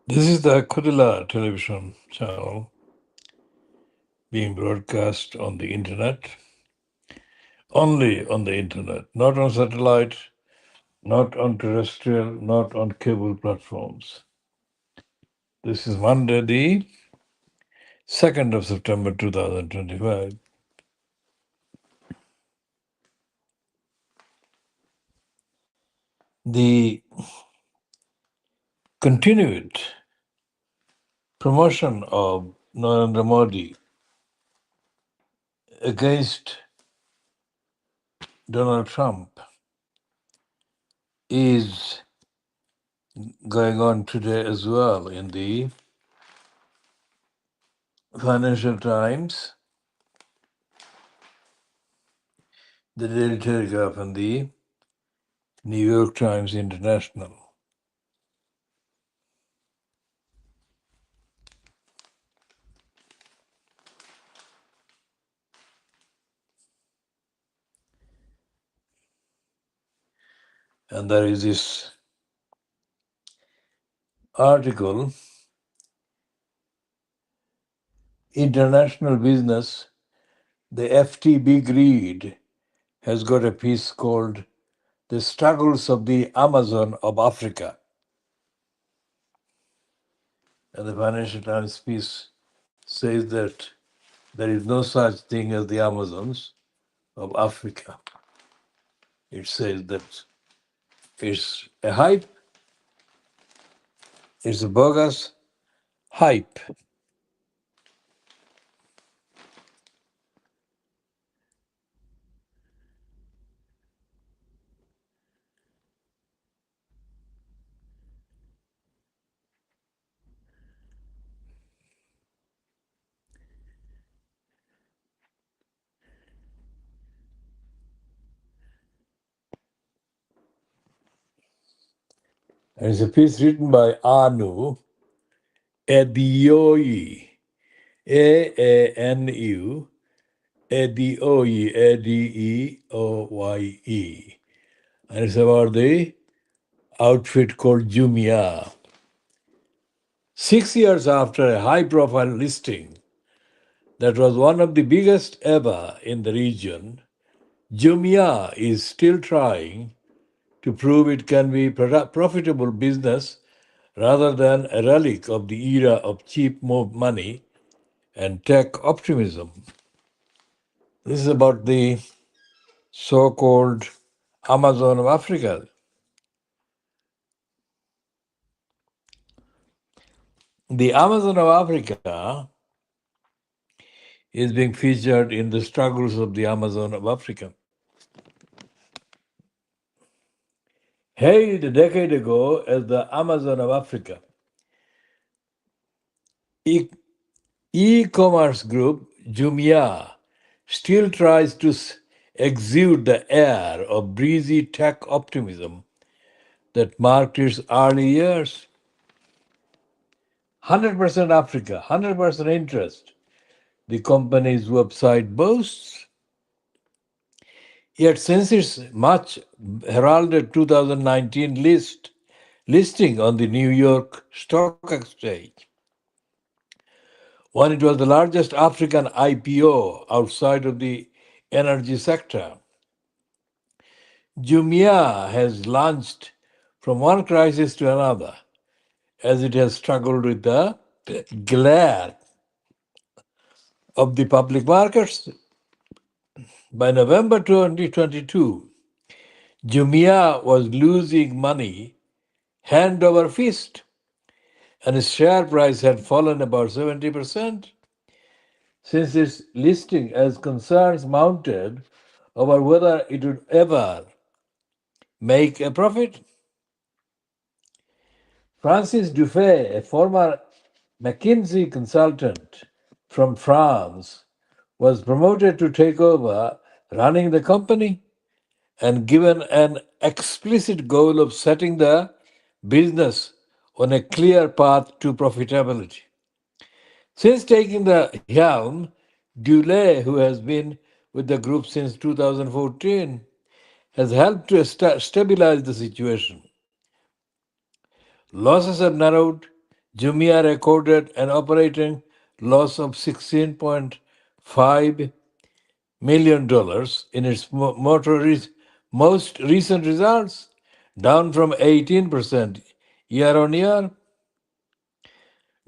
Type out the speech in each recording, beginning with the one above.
This is the Khoodeelaar television channel being broadcast on the internet, only on the internet, not on satellite, not on terrestrial, not on cable platforms. This is Monday, the 2nd of September 2025. The continued promotion of Narendra Modi against Donald Trump is going on today as well in the Financial Times, the Daily Telegraph, and the New York Times International. And there is this article, International Business, the FTB Greed has got a piece called The Struggles of the Amazon of Africa. And the Financial Times piece says that there is no such thing as the Amazons of Africa. It says that it's a hype, it's a bogus hype. And it's a piece written by Anu Adeoye, A-A-N-U, Adeoye, A-D-E-O-Y-E. And it's about the outfit called Jumia. 6 years after a high-profile listing that was one of the biggest ever in the region, Jumia is still trying to prove it can be profitable business rather than a relic of the era of cheap money and tech optimism. This is about the so-called Amazon of Africa. The Amazon of Africa is being featured in the struggles of the Amazon of Africa. Hailed a decade ago as the Amazon of Africa, e-commerce group Jumia still tries to exude the air of breezy tech optimism that marked its early years. 100% Africa, 100% interest, the company's website boasts. Yet since its much heralded 2019 listing on the New York Stock Exchange, when it was the largest African IPO outside of the energy sector, Jumia has launched from one crisis to another as it has struggled with the glare of the public markets. By November 2022, Jumia was losing money hand over fist, and its share price had fallen about 70% since its listing, as concerns mounted over whether it would ever make a profit. Francis Dufay, a former McKinsey consultant from France, was promoted to take over running the company and given an explicit goal of setting the business on a clear path to profitability. Since taking the helm, Dulé, who has been with the group since 2014, has helped to stabilize the situation. Losses have narrowed, Jumia recorded an operating loss of $16.5 million in its most recent results, down from 18% year on year,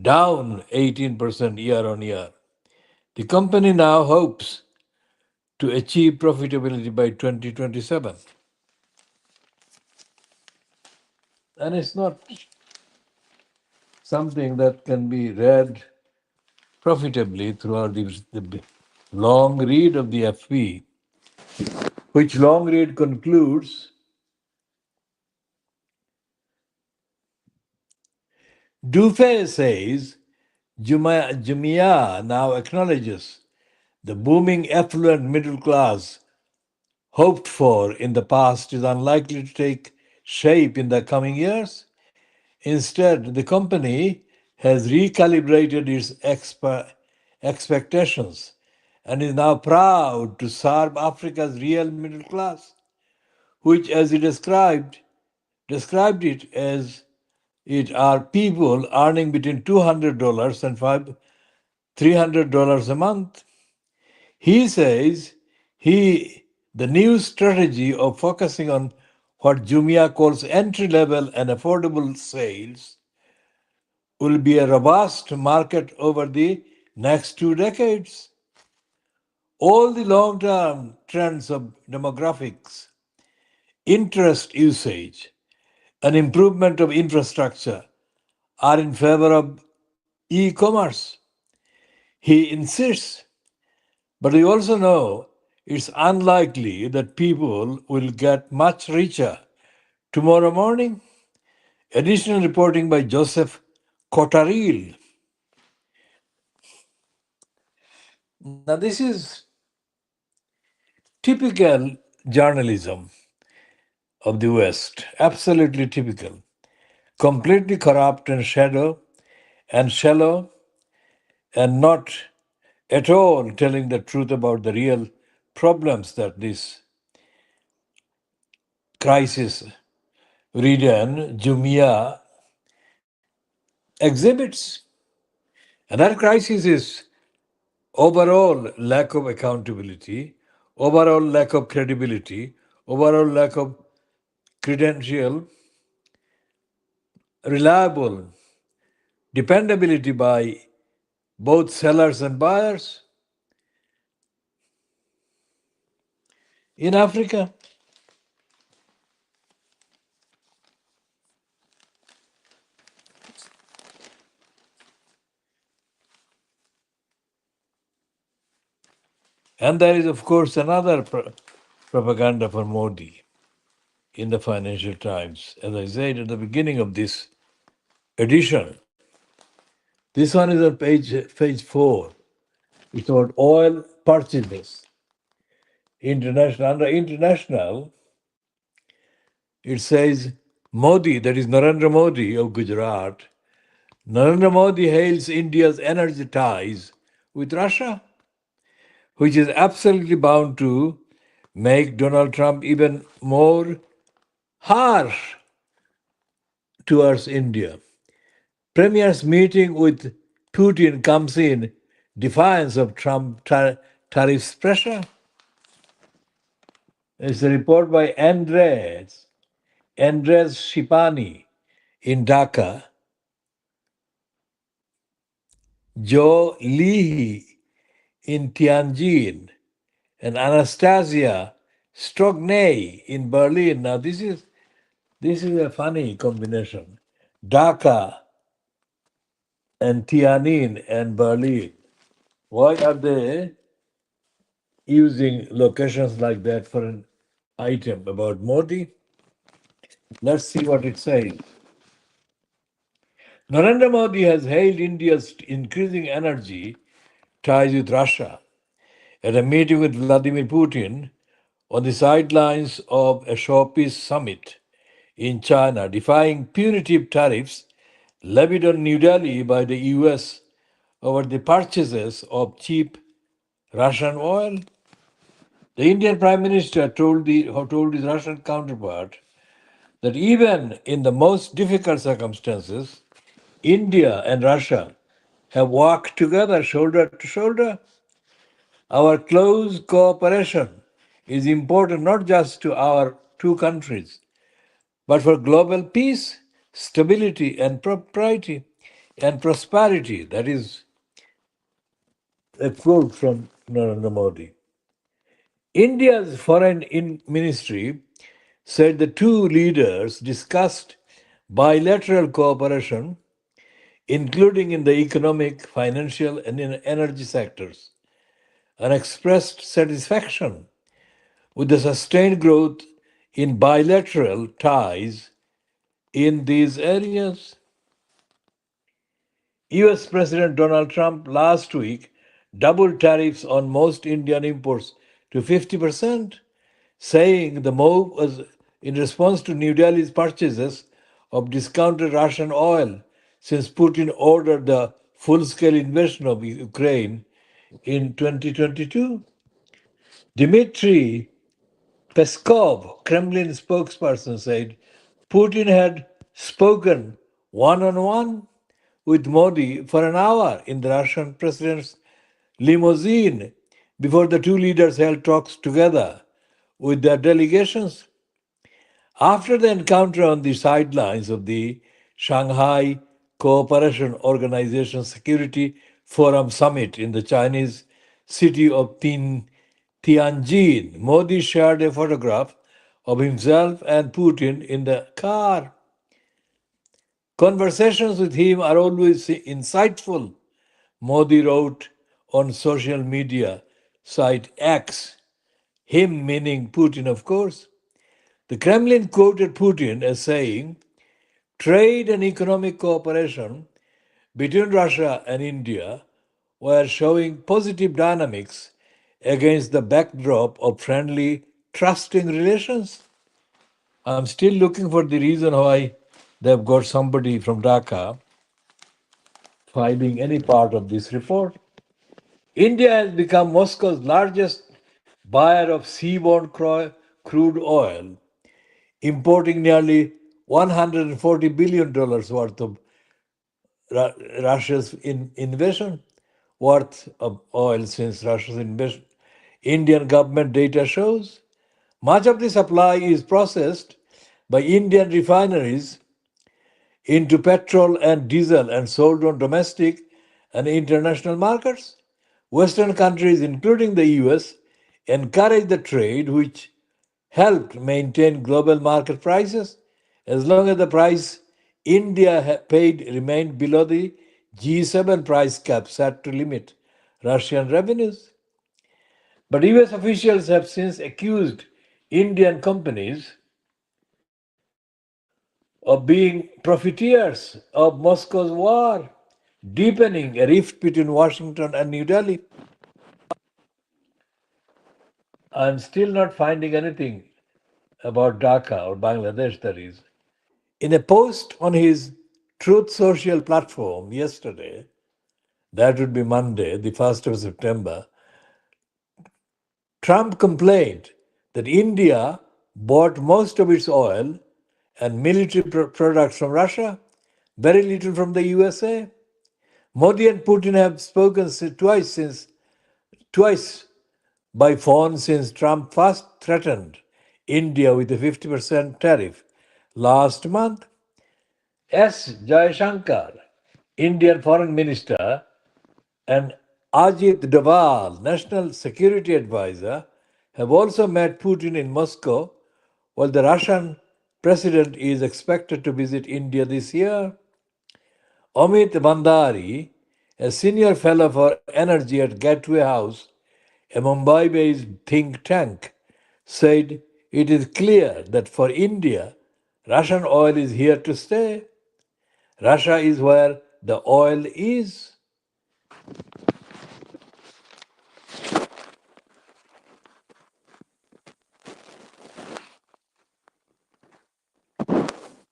down 18% year on year. The company now hopes to achieve profitability by 2027. And it's not something that can be read profitably throughout the long read of the FP, which long read concludes, Dufay says Jumia now acknowledges the booming affluent middle class hoped for in the past is unlikely to take shape in the coming years. Instead, the company has recalibrated its expectations and is now proud to serve Africa's real middle class, which, as he described it as it are people earning between $200 and $300 a month. He says the new strategy of focusing on what Jumia calls entry level and affordable sales will be a robust market over the next 2 decades. All the long term trends of demographics, interest usage, and improvement of infrastructure are in favor of e commerce. He insists, but we also know it's unlikely that people will get much richer tomorrow morning. Additional reporting by Joseph Cotterill. Now, this is typical journalism of the West, absolutely typical, completely corrupt and shallow, and not at all telling the truth about the real problems that this crisis ridden Jumia exhibits. And that crisis is overall lack of accountability, overall lack of credibility, overall lack of credential, reliable dependability by both sellers and buyers in Africa. And there is, of course, another propaganda for Modi in the Financial Times. As I said at the beginning of this edition, this one is on page 4. It's about oil purchases. Under international, it says Modi, that is Narendra Modi of Gujarat. Narendra Modi hails India's energy ties with Russia, which is absolutely bound to make Donald Trump even more harsh towards India. Premier's meeting with Putin comes in defiance of Trump tariffs pressure. It's a report by Andres Shipani in Dhaka, Joe Leahy in Tianjin, and Anastasia Strognay in Berlin. Now this is a funny combination. Dhaka and Tianjin and Berlin. Why are they using locations like that for an item about Modi? Let's see what it says. Narendra Modi has hailed India's increasing energy ties with Russia at a meeting with Vladimir Putin on the sidelines of a showpiece summit in China, defying punitive tariffs levied on New Delhi by the US over the purchases of cheap Russian oil. The Indian Prime Minister told his Russian counterpart that even in the most difficult circumstances, India and Russia have walked together shoulder to shoulder. Our close cooperation is important not just to our two countries, but for global peace, stability, and prosperity. That is a quote from Narendra Modi. India's ministry said the two leaders discussed bilateral cooperation, including in the economic, financial, and in energy sectors, and expressed satisfaction with the sustained growth in bilateral ties in these areas. US President Donald Trump last week doubled tariffs on most Indian imports to 50%, saying the move was in response to New Delhi's purchases of discounted Russian oil since Putin ordered the full scale invasion of Ukraine in 2022. Dmitry Peskov, Kremlin spokesperson, said Putin had spoken one on one with Modi for an hour in the Russian president's limousine before the two leaders held talks together with their delegations. After the encounter on the sidelines of the Shanghai Cooperation Organization Security Forum Summit in the Chinese city of Tianjin, Modi shared a photograph of himself and Putin in the car. Conversations with him are always insightful, Modi wrote on social media site X, him meaning Putin, of course. The Kremlin quoted Putin as saying, trade and economic cooperation between Russia and India were showing positive dynamics against the backdrop of friendly, trusting relations. I'm still looking for the reason why they've got somebody from Dhaka filing any part of this report. India has become Moscow's largest buyer of seaborne crude oil, importing nearly $140 billion worth of Russia's invasion, worth of oil since Russia's invasion. Indian government data shows much of the supply is processed by Indian refineries into petrol and diesel and sold on domestic and international markets. Western countries, including the US, encourage the trade, which helped maintain global market prices as long as the price India paid remained below the G7 price cap set to limit Russian revenues. But US officials have since accused Indian companies of being profiteers of Moscow's war, deepening a rift between Washington and New Delhi. I'm still not finding anything about Dhaka or Bangladesh, that is. In a post on his Truth Social platform yesterday, that would be Monday, the 1st of September, Trump complained that India bought most of its oil and military products from Russia, very little from the USA. Modi and Putin have spoken twice by phone since Trump first threatened India with a 50% tariff last month. S. Jaishankar, Indian Foreign Minister, and Ajit Doval, National Security Advisor, have also met Putin in Moscow, while the Russian president is expected to visit India this year. Amit Bandari, a senior fellow for energy at Gateway House, a Mumbai based think tank, said it is clear that for India, Russian oil is here to stay. Russia is where the oil is.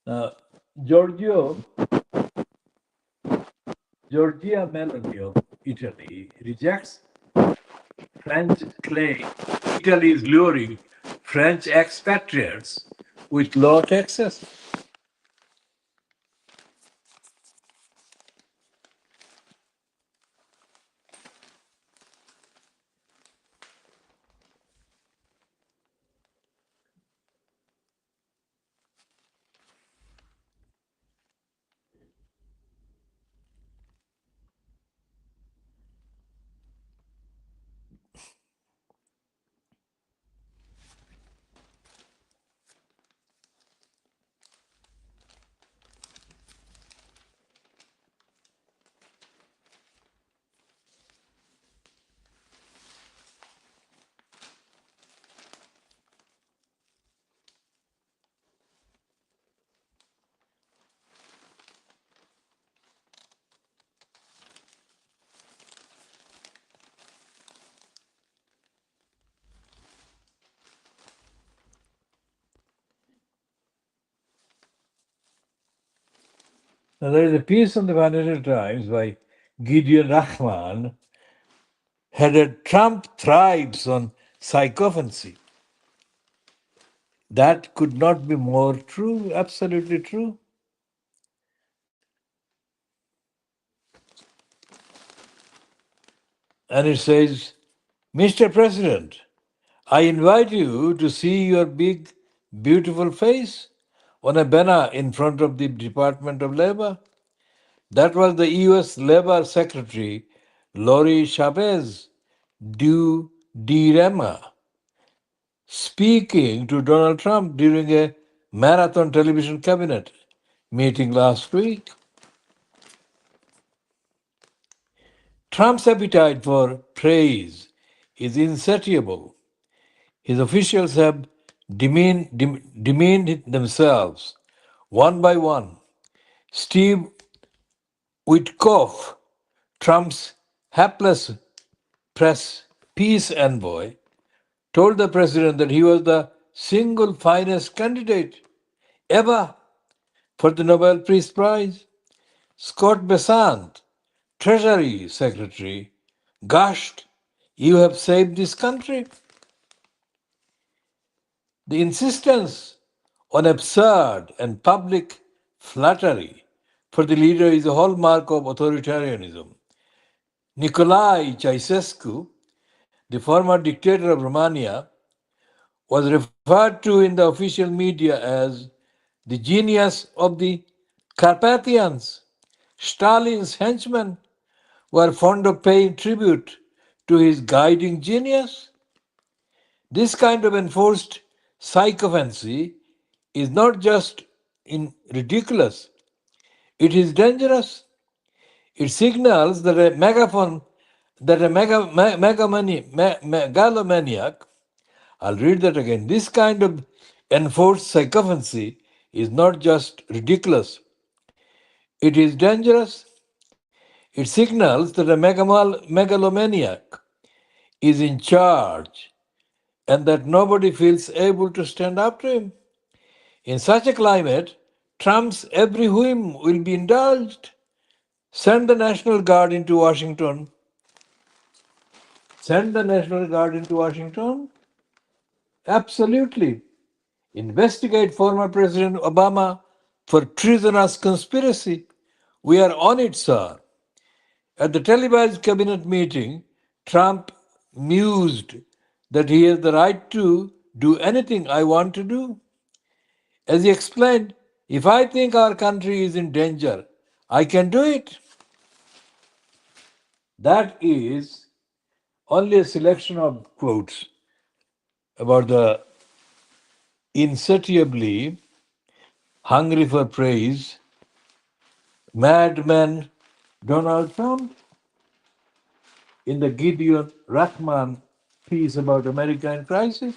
Now, Giorgia Meloni of Italy rejects French claim Italy is luring French expatriates with low taxes. Now, there is a piece on the Financial Times by Gideon Rahman headed Trump Thrives on Psychophancy. That could not be more true, absolutely true. And it says, Mr. President, I invite you to see your big, beautiful face on a banner in front of the Department of Labor. That was the US Labor Secretary, Lori Chavez du Direma, speaking to Donald Trump during a marathon television cabinet meeting last week. Trump's appetite for praise is insatiable. His officials have demeaned themselves one by one. Steve Witkoff, Trump's hapless press peace envoy, told the president that he was the single finest candidate ever for the Nobel Peace Prize. Scott Bessant, Treasury Secretary, gushed, "You have saved this country." The insistence on absurd and public flattery for the leader is a hallmark of authoritarianism. Nicolae Ceausescu, the former dictator of Romania, was referred to in the official media as the genius of the Carpathians. Stalin's henchmen were fond of paying tribute to his guiding genius. This kind of enforced sycophancy is not just ridiculous, it is dangerous. It signals that a megaphone, that a megalomaniac, I'll read that again. This kind of enforced sycophancy is not just ridiculous, it is dangerous. It signals that a megalomaniac is in charge and that nobody feels able to stand up to him. In such a climate, Trump's every whim will be indulged. Send the National Guard into Washington. Send the National Guard into Washington? Absolutely. Investigate former President Obama for treasonous conspiracy. We are on it, sir. At the televised cabinet meeting, Trump mused that he has the right to do anything I want to do. As he explained, if I think our country is in danger, I can do it. That is only a selection of quotes about the insatiably hungry for praise madman Donald Trump in the Gideon Rahman piece about America in crisis.